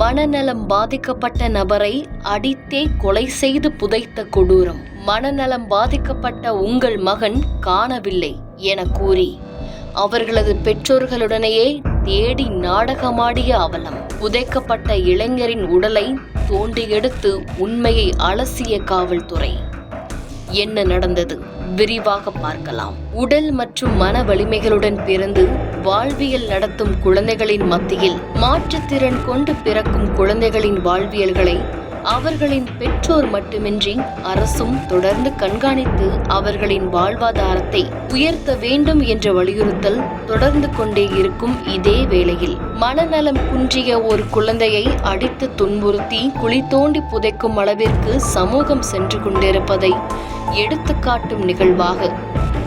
மனநலம் பாதிக்கப்பட்ட நபரை அடித்தே கொலை செய்து புதைத்த கொடூரம். மனநலம் பாதிக்கப்பட்ட உங்கள் மகன் காணவில்லை என கூறி அவர்களது பெற்றோர்களுடனேயே தேடி நாடகமாடிய அவலம். புதைக்கப்பட்ட இளைஞரின் உடலை தோண்டி எடுத்து உண்மையை அலசிய காவல்துறை. என்ன நடந்தது விரிவாக பார்க்கலாம். உடல் மற்றும் மன வலிமைகளுடன் பிறந்து வாழ்வியல் நடத்தும் குழந்தைகளின் மத்தியில் மாற்றுத்திறன் கொண்டு பிறக்கும் குழந்தைகளின் வாழ்வியல்களை அவர்களின் பெற்றோர் மட்டுமின்றி அரசும் தொடர்ந்து கண்காணித்து அவர்களின் வாழ்வாதாரத்தை உயர்த்த வேண்டும் என்ற வலியுறுத்தல் தொடர்ந்து கொண்டே இருக்கும் இதே வேளையில் மனநலம் குன்றிய ஒரு குழந்தையை அடித்து துன்புறுத்தி குழி தோண்டி புதைக்கும் அளவிற்கு சமூகம் சென்று கொண்டிருப்பதை எடுத்துக்காட்டும் நிகழ்வாக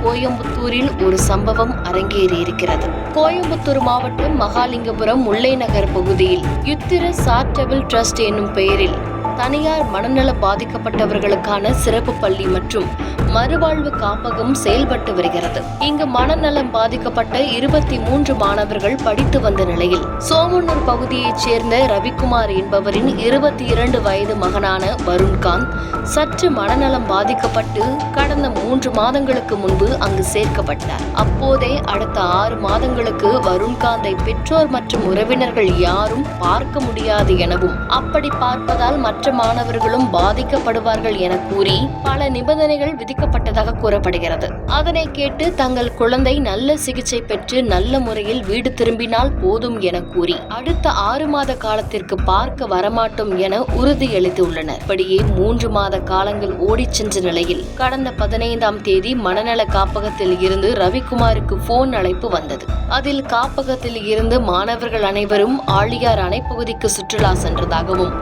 கோயம்புத்தூரில் ஒரு சம்பவம் அரங்கேறியிருக்கிறது. கோயம்புத்தூர் மாவட்டம் மகாலிங்கபுரம் முல்லை நகர் பகுதியில் யுத்திர சாரிட்டபிள் ட்ரஸ்ட் என்னும் பெயரில் தனியார் மனநல பாதிக்கப்பட்டவர்களுக்கான சிறப்பு பள்ளி மற்றும் மறுவாழ்வு காப்பகம் செயல்பட்டு வருகிறது. இங்கு மனநலம் பாதிக்கப்பட்ட 23 மாணவர்கள் படித்து வந்த நிலையில் சோமனூர் பகுதியைச் சேர்ந்த ரவிக்குமார் என்பவரின் 22 வயது மகனான வருண்காந்த் சற்று மனநலம் பாதிக்கப்பட்டு கடந்த 3 மாதங்களுக்கு முன்பு அங்கு சேர்க்கப்பட்டார். அப்போதே அடுத்த 6 மாதங்களுக்கு வருண்காந்தை பெற்றோர் மற்றும் உறவினர்கள் யாரும் பார்க்க முடியாது எனவும் அப்படி பார்ப்பதால் மற்ற மாணவர்களும் பாதிக்கப்படுவார்கள் என கூறி பல நிபந்தனைகள் விதிக்கப்பட்டதாக கூறப்படுகிறது. அதனை கேட்டு தங்கள் குழந்தை நல்ல சிகிச்சை பெற்று நல்ல முறையில் வீடு திரும்பினால் போதும் என கூறி அடுத்த 6 மாத காலத்திற்கு பார்க்க வரமாட்டோம் என உறுதியளித்துள்ளனர். இப்படியே 3 மாத காலங்கள் ஓடிச் சென்ற நிலையில் கடந்த 15ஆம் தேதி மனநல காப்பகத்தில் இருந்து ரவிக்குமாருக்கு போன் அழைப்பு வந்தது. அதில் காப்பகத்தில் இருந்து மாணவர்கள் அனைவரும் ஆழியார் அணை பகுதிக்கு சுற்றுலா சென்றதாகவும்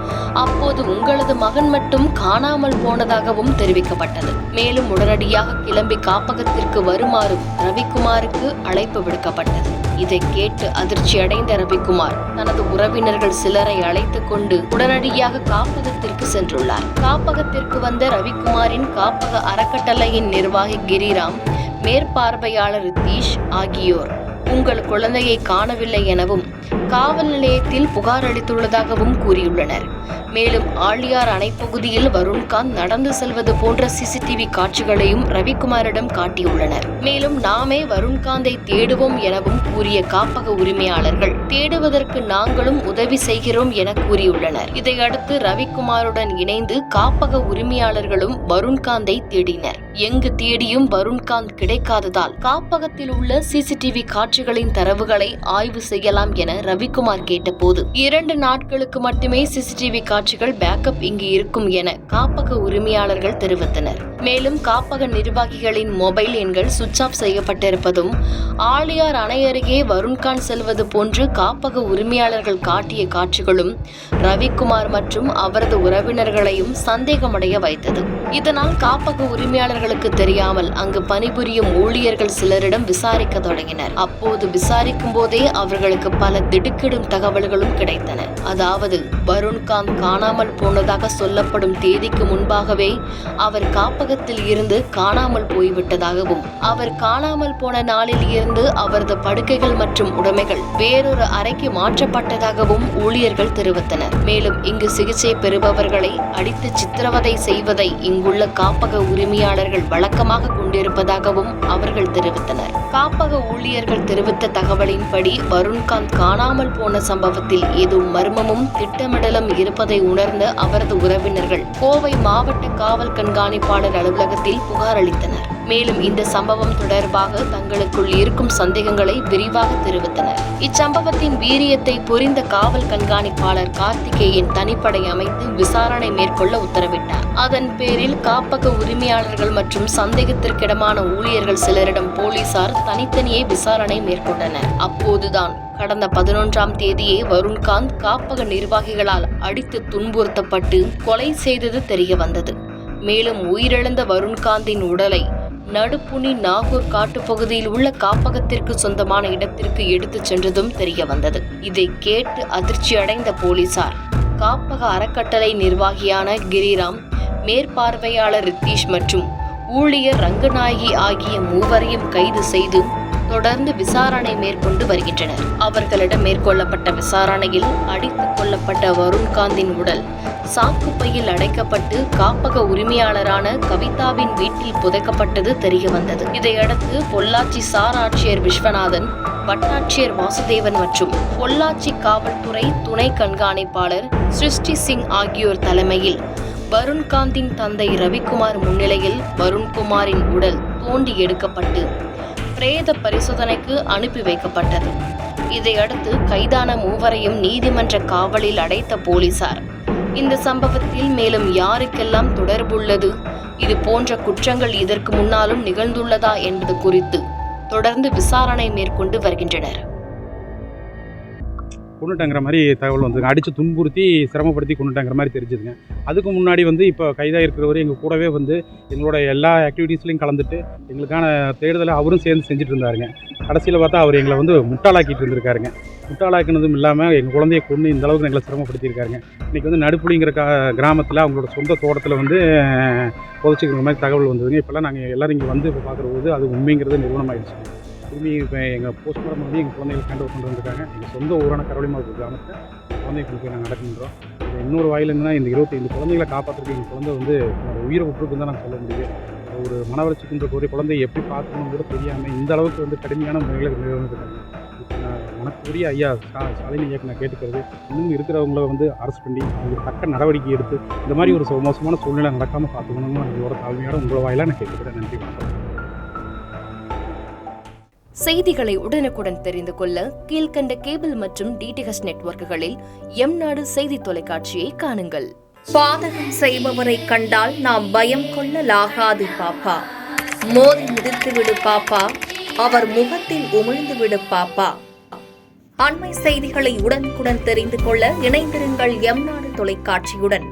அப்போது உங்களது மகன் மட்டும் காணாமல் போனதாகவும் தெரிவிக்கப்பட்டது. மேலும் உடனடியாக கிளம்பி காப்பகத்திற்கு வருமாறும் ரவிக்குமாருக்கு அழைப்பு விடுக்கப்பட்டது. இதை கேட்டு அதிர்ச்சி அடைந்த ரவிக்குமார் தனது உறவினர்கள் சிலரை அழைத்துக் கொண்டு உடனடியாக காப்பகத்திற்கு சென்றுள்ளார். காப்பகத்திற்கு வந்த ரவிக்குமாரின் காப்பக அறக்கட்டளையின் நிர்வாகி கிரிராம், மேற்பார்வையாளர் ரித்தீஷ் ஆகியோர் உங்கள் குழந்தையை காணவில்லை எனவும் காவல் நிலையத்தில் புகார் அளித்துள்ளதாகவும் கூறியுள்ளனர். மேலும் ஆழியார் அணை பகுதியில் வருண்காந்த் நடந்து செல்வது போன்ற சிசிடிவி காட்சிகளையும் ரவிக்குமாரிடம் காட்டியுள்ளனர். மேலும் நாமே வருண்காந்தை தேடுவோம் எனவும் கூறிய காப்பக உரிமையாளர்கள் தேடுவதற்கு நாங்களும் உதவி செய்கிறோம் என கூறியுள்ளனர். இதையடுத்து ரவிக்குமாருடன் இணைந்து காப்பக உரிமையாளர்களும் வருண்காந்தை தேடினர். எங்கு தேடியும் வருண்காந்த் கிடைக்காததால் காப்பகத்தில் உள்ள சிசிடிவி காட்சிகளின் தரவுகளை ஆய்வு செய்யலாம் என ரவிக்குமார் கேட்டபோது 2 நாட்களுக்கு மட்டுமே சிசிடிவி காட்சிகள் பேக்கப் இங்கு இருக்கும் என காப்பக உரிமையாளர்கள் தெரிவித்தனர். மேலும் காப்பக நிர்வாகிகளின் மொபைல் எண்கள் சுவிட்ச் ஆஃப் செய்யப்பட்டிருப்பதும் ஆழியார் அணை அருகே வருண்காந்த் செல்வது போன்று காப்பக உரிமையாளர்கள் காட்டிய காட்சிகளும் ரவிக்குமார் மற்றும் அவரது உறவினர்களையும் சந்தேகமடைய வைத்தது. இதனால் காப்பக உரிமையாளர்களுக்கு தெரியாமல் அங்கு பணிபுரியும் ஊழியர்கள் சிலரிடம் விசாரிக்க தொடங்கினர். அப்போது விசாரிக்கும் போதே அவர்களுக்கு பல திடுக்கிடும் தகவல்களும் கிடைத்தன. அதாவது வருண்காந்த் காணாமல் போனதாக சொல்லப்படும் தேதிக்கு முன்பாகவே அவர் காப்பகத்தில் இருந்து காணாமல் போய்விட்டதாகவும் அவர் காணாமல் போன நாளில் இருந்து அவரது படுக்கைகள் மற்றும் உடைமைகள் வேறொரு அறைக்கு மாற்றப்பட்டதாகவும் ஊழியர்கள் தெரிவித்தனர். மேலும் இங்கு சிகிச்சை பெறுபவர்களை அடித்து சித்திரவதை செய்வதை இங்குள்ள காப்பக உரிமையாளர்கள் வழக்கமாக கொண்டிருப்பதாகவும் அவர்கள் தெரிவித்தனர். காப்பக ஊழியர்கள் தெரிவித்த தகவலின்படி வருண்காந்த் காணாமல் போன சம்பவத்தில் ஏதோ மர்மமும் திட்டமிடலும் இருப்பதை உணர்ந்த அவரது உறவினர்கள் கோவை மாவட்ட காவல் கண்காணிப்பாளர் அலுவலகத்தில் புகார் அளித்தனர். மேலும் இந்த சம்பவம் தொடர்பாக தங்களுக்குள் இருக்கும் சந்தேகங்களை விரிவாக தெரிவித்தனர். இச்சம்பவத்தின் வீரியத்தை புரிந்த காவல் கண்காணிப்பாளர் கார்த்திகேயன் தனிப்படை அமைத்து விசாரணை மேற்கொள்ள உத்தரவிட்டார். அதன் பேரில் காப்பக உரிமையாளர்கள் மற்றும் சந்தேகத்திற்கிடமான ஊழியர்கள் சிலரிடம் போலீசார் தனித்தனியே விசாரணை மேற்கொண்டனர். அப்போதுதான் கடந்த 11ஆம் தேதியே வருண்காந்த் காப்பக நிர்வாகிகளால் அடித்து துன்புறுத்தப்பட்டு கொலை செய்தது தெரிய வந்தது. மேலும் உயிரிழந்த வருண்காந்தின் உடலை நடுப்புனி நாகூர் காட்டுப்பகுதியில் உள்ள காப்பகத்திற்கு சொந்தமான இடத்திற்கு எடுத்துச் சென்றதும் தெரிய வந்தது. இதை கேட்டு அதிர்ச்சி அடைந்த போலீசார் காப்பக அறக்கட்டளை நிர்வாகியான கிரிராம், மேற்பார்வையாளர் ரித்தீஷ் மற்றும் ஊழியர் ரங்கநாயகி ஆகிய மூவரையும் கைது செய்து தொடர்ந்து விசாரணை மேற்கொண்டு வருகின்றனர். அவர்களிடம் மேற்கொள்ளப்பட்ட விசாரணையில் அடித்துக் கொல்ல கொல்லப்பட்ட வருண்காந்தின் உடல் சாக்குப்பையில் அடைக்கப்பட்டு காப்பக உரிமையாளரான கவிதாவின் வீட்டில் புதைக்கப்பட்டது தெரியவந்தது. இதையடுத்து பொள்ளாச்சி சார் ஆட்சியர் விஸ்வநாதன், வட்டாட்சியர் வாசுதேவன் மற்றும் பொள்ளாச்சி காவல்துறை துணை கண்காணிப்பாளர் சிருஷ்டி சிங் ஆகியோர் தலைமையில் வருண்காந்தின் தந்தை ரவிக்குமார் முன்னிலையில் வருண்குமாரின் உடல் தோண்டி எடுக்கப்பட்டு பிரேத பரிசோதனைக்கு அனுப்பி வைக்கப்பட்டது. இதையடுத்து கைதான மூவரையும் நீதிமன்ற காவலில் அடைத்த போலீசார் இந்த சம்பவத்தில் மேலும் யாருக்கெல்லாம் தொடர்புள்ளது, இது போன்ற குற்றங்கள் இதற்கு முன்னாலும் நிகழ்ந்துள்ளதா என்பது குறித்து தொடர்ந்து விசாரணை மேற்கொண்டு வருகின்றனர். கொண்டுட்டாங்கிற மாதிரி தகவல் வந்துங்க. அடித்து துன்புறுத்தி சிரமப்படுத்தி கொண்டுட்டாங்கிற மாதிரி தெரிஞ்சுதுங்க. அதுக்கு முன்னாடி இப்போ கைதாக இருக்கிறவர் எங்கள் கூடவே எங்களோட எல்லா ஆக்டிவிட்டீஸ்லையும் கலந்துட்டு எங்களுக்கான தேடுதலை அவரும் சேர்ந்து செஞ்சுட்டு இருந்தாருங்க. கடைசியில் பார்த்தா அவர் எங்களை முட்டாளாக்கிட்டு இருந்திருக்காருங்க. முட்டாளாக்கினதும் இல்லாமல் எங்கள் குழந்தைய கொண்டு இந்த அளவுக்கு எங்களை சிரமப்படுத்தியிருக்காருங்க. இன்றைக்கி நடுப்புலிங்கிற கிராமத்தில் அவங்களோட சொந்த தோட்டத்தில் புதைச்சிக்கிற மாதிரி தகவல் வந்ததுங்க. இப்போல்லாம் நாங்கள் எல்லோரும் இங்கே இப்போ பார்க்குற அது உண்மைங்கிறது நிறுவனமாகிடுச்சு. திரும்பி இப்போ எங்கள் போஸ்ட்மார்ட்டம் எங்கள் குழந்தைகளை ஹேண்ட் ஓவர் கொண்டு வந்திருக்காங்க. எங்கள் சொந்த ஊரான கரவலிமாவட்ட கிராமத்தில் குழந்தைய கொண்டு போய் நாங்கள் நடக்கின்றோம். இது இன்னொரு வாயில் என்னன்னா, இந்த 25 குழந்தைகளை காப்பாற்றுறதுக்கு எங்கள் குழந்தை உயிரை விட்டுருக்குன்னு தான் நாங்கள் சொல்ல முடியும். ஒரு மனவளர்ச்சி கொண்ட ஒரு குழந்தையை எப்படி பார்க்கணும்னு கூட தெரியாமல் இந்த அளவுக்கு கடுமையான முறைகளை நிறுவனத்துக்காங்க. இப்போ நான் வணக்கக்கூடிய ஐயா ஸ்டாலின் ஐயாக்கு நான் கேட்டுக்கிறது, இன்னும் இருக்கிறவங்கள அரெஸ்ட் பண்ணி அவங்களுக்கு தக்க நடவடிக்கை எடுத்து இந்த மாதிரி ஒரு மோசமான சூழ்நிலை நடக்காமல் பார்த்துக்கணும்னு நம்மளோட தாழ்மையோட உங்களை வாயிலாக நான் கேட்டுக்கிறேன். நன்றி, வணக்கம். செய்திகளை உடனுக்குடன் தெரிந்து கொள்ள கீழ்கண்ட கேபிள் மற்றும் டிடிஹெச் நெட்வொர்க்குகளில் எம்நாடு செய்தி தொலைக்காட்சியை காணுங்கள். பாதகம் செய்பவரை கண்டால் நாம் பயம் கொள்ளலாகாது பாப்பா. மோதி மிதித்துவிடு பாப்பா, அவர் முகத்தில் உமிழ்ந்துவிடு பாப்பா. அண்மை செய்திகளை உடனுக்குடன் தெரிந்து கொள்ள இணைந்திருங்கள் எம்நாடு தொலைக்காட்சியுடன்.